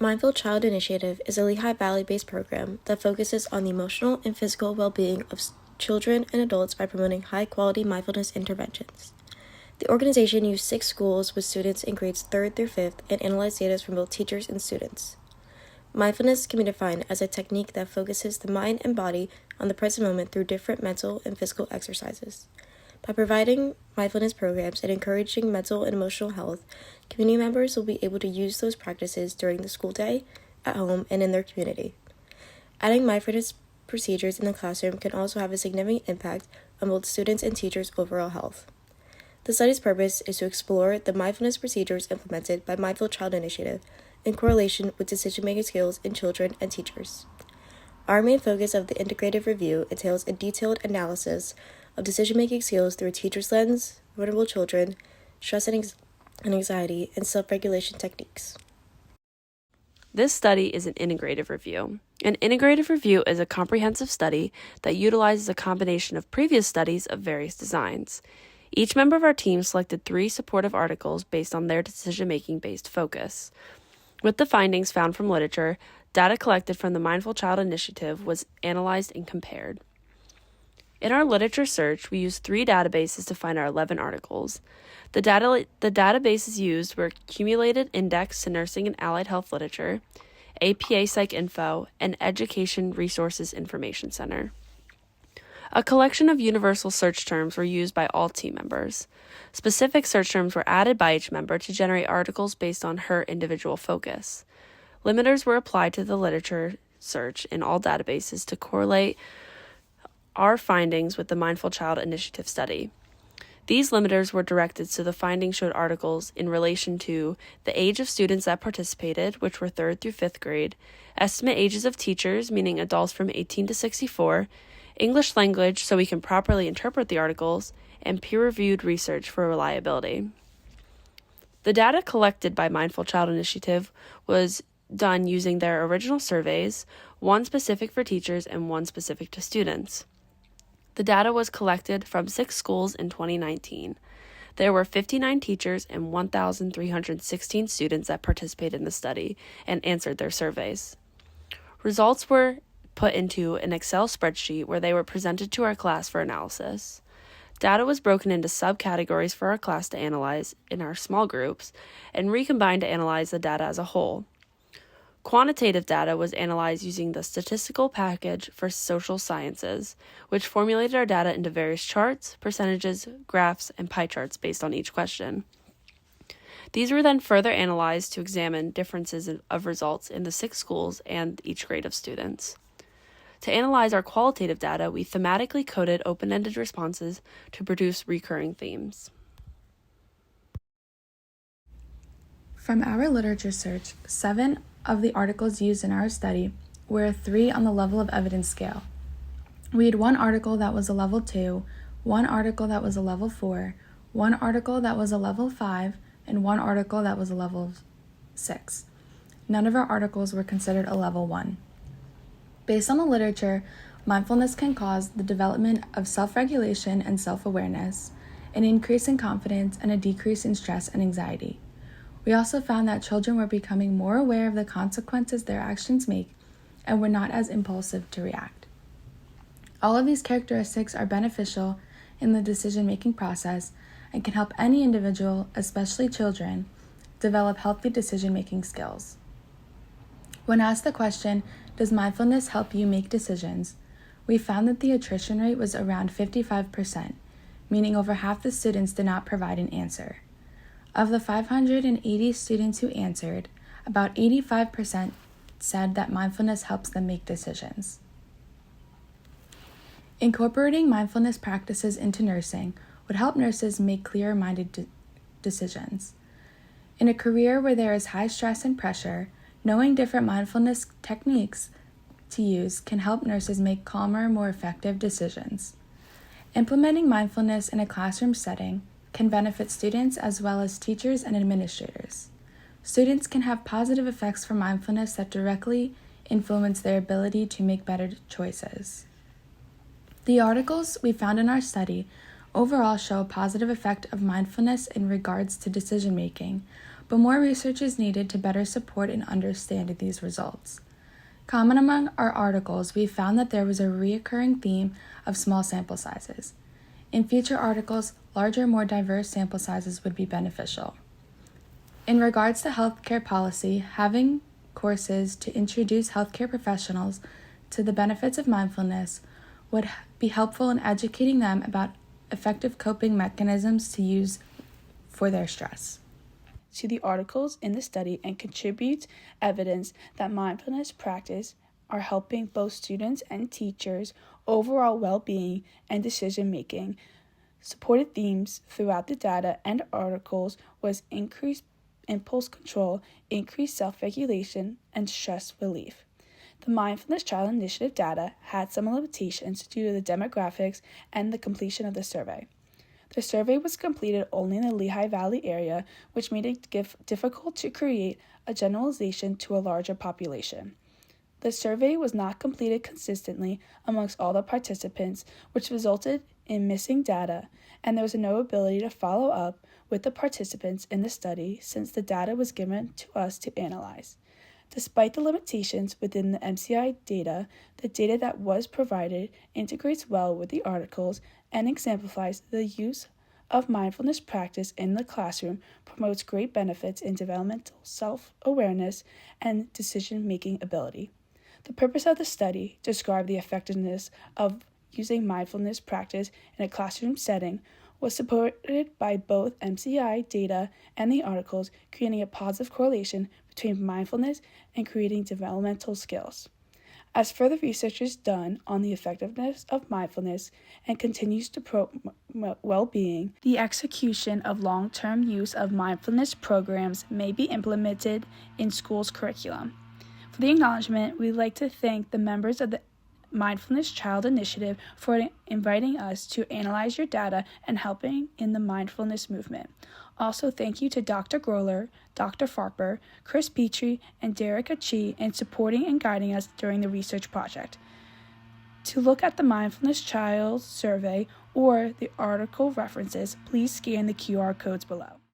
Mindful Child Initiative is a Lehigh Valley-based program that focuses on the emotional and physical well-being of children and adults by promoting high-quality mindfulness interventions. The organization used 6 schools with students in grades 3rd through 5th and analyzed data from both teachers and students. Mindfulness can be defined as a technique that focuses the mind and body on the present moment through different mental and physical exercises. By providing mindfulness programs and encouraging mental and emotional health, community members will be able to use those practices during the school day, at home, and in their community. Adding mindfulness procedures in the classroom can also have a significant impact on both students and teachers' overall health. The study's purpose is to explore the mindfulness procedures implemented by Mindful Child Initiative in correlation with decision-making skills in children and teachers. Our main focus of the integrative review entails a detailed analysis of decision-making skills through a teacher's lens, vulnerable children, stress and anxiety, and self-regulation techniques. This study is an integrative review. An integrative review is a comprehensive study that utilizes a combination of previous studies of various designs. Each member of our team selected 3 supportive articles based on their decision-making based focus. With the findings found from literature, data collected from the Mindful Child Initiative was analyzed and compared. In our literature search, we used 3 databases to find our 11 articles. The databases used were Accumulated Index to Nursing and Allied Health Literature, APA PsycInfo, and Education Resources Information Center. A collection of universal search terms were used by all team members. Specific search terms were added by each member to generate articles based on her individual focus. Limiters were applied to the literature search in all databases to correlate our findings with the Mindful Child Initiative study. These limiters were directed so the findings showed articles in relation to the age of students that participated, which were 3rd through 5th grade, estimate ages of teachers, meaning adults from 18 to 64, English language so we can properly interpret the articles, and peer-reviewed research for reliability. The data collected by Mindful Child Initiative was done using their original surveys, one specific for teachers and one specific to students. The data was collected from 6 schools in 2019. There were 59 teachers and 1,316 students that participated in the study and answered their surveys. Results were put into an Excel spreadsheet where they were presented to our class for analysis. Data was broken into subcategories for our class to analyze in our small groups and recombined to analyze the data as a whole. Quantitative data was analyzed using the statistical package for social sciences, which formulated our data into various charts, percentages, graphs, and pie charts based on each question. These were then further analyzed to examine differences of results in the 6 schools and each grade of students. To analyze our qualitative data, we thematically coded open-ended responses to produce recurring themes. From our literature search, 7 of the articles used in our study were a 3 on the level of evidence scale. We had 1 article that was a level 2, 1 article that was a level 4, 1 article that was a level 5, and 1 article that was a level 6. None of our articles were considered a level 1. Based on the literature, mindfulness can cause the development of self-regulation and self-awareness, an increase in confidence, and a decrease in stress and anxiety. We also found that children were becoming more aware of the consequences their actions make and were not as impulsive to react. All of these characteristics are beneficial in the decision-making process and can help any individual, especially children, develop healthy decision-making skills. When asked the question, does mindfulness help you make decisions? We found that the attrition rate was around 55%, meaning over half the students did not provide an answer. Of the 580 students who answered, about 85% said that mindfulness helps them make decisions. Incorporating mindfulness practices into nursing would help nurses make clear-minded decisions. In a career where there is high stress and pressure, knowing different mindfulness techniques to use can help nurses make calmer, more effective decisions. Implementing mindfulness in a classroom setting can benefit students as well as teachers and administrators. Students can have positive effects from mindfulness that directly influence their ability to make better choices. The articles we found in our study overall show a positive effect of mindfulness in regards to decision making, but more research is needed to better support and understand these results. Common among our articles, we found that there was a recurring theme of small sample sizes. In future articles, larger, more diverse sample sizes would be beneficial. In regards to healthcare policy, having courses to introduce healthcare professionals to the benefits of mindfulness would be helpful in educating them about effective coping mechanisms to use for their stress. To the articles in the study and contributes evidence that mindfulness practice are helping both students and teachers' overall well-being and decision-making. Supported themes throughout the data and articles was increased impulse control, increased self-regulation, and stress relief. The Mindfulness Child Initiative data had some limitations due to the demographics and the completion of the survey. The survey was completed only in the Lehigh Valley area, which made it difficult to create a generalization to a larger population. The survey was not completed consistently amongst all the participants, which resulted in missing data, and there was no ability to follow up with the participants in the study since the data was given to us to analyze. Despite the limitations within the MCI data, the data that was provided integrates well with the articles and exemplifies the use of mindfulness practice in the classroom, promotes great benefits in developmental self-awareness and decision-making ability. The purpose of the study described the effectiveness of using mindfulness practice in a classroom setting was supported by both MCI data and the articles, creating a positive correlation between mindfulness and creating developmental skills. As further research is done on the effectiveness of mindfulness and continues to promote well-being, the execution of long-term use of mindfulness programs may be implemented in schools' curriculum. For the acknowledgement, we'd like to thank the members of the Mindfulness Child Initiative for inviting us to analyze your data and helping in the mindfulness movement. Also, thank you to Dr. Groller, Dr. Farper, Chris Petrie, and Derek Achi in supporting and guiding us during the research project. To look at the Mindfulness Child survey or the article references, please scan the QR codes below.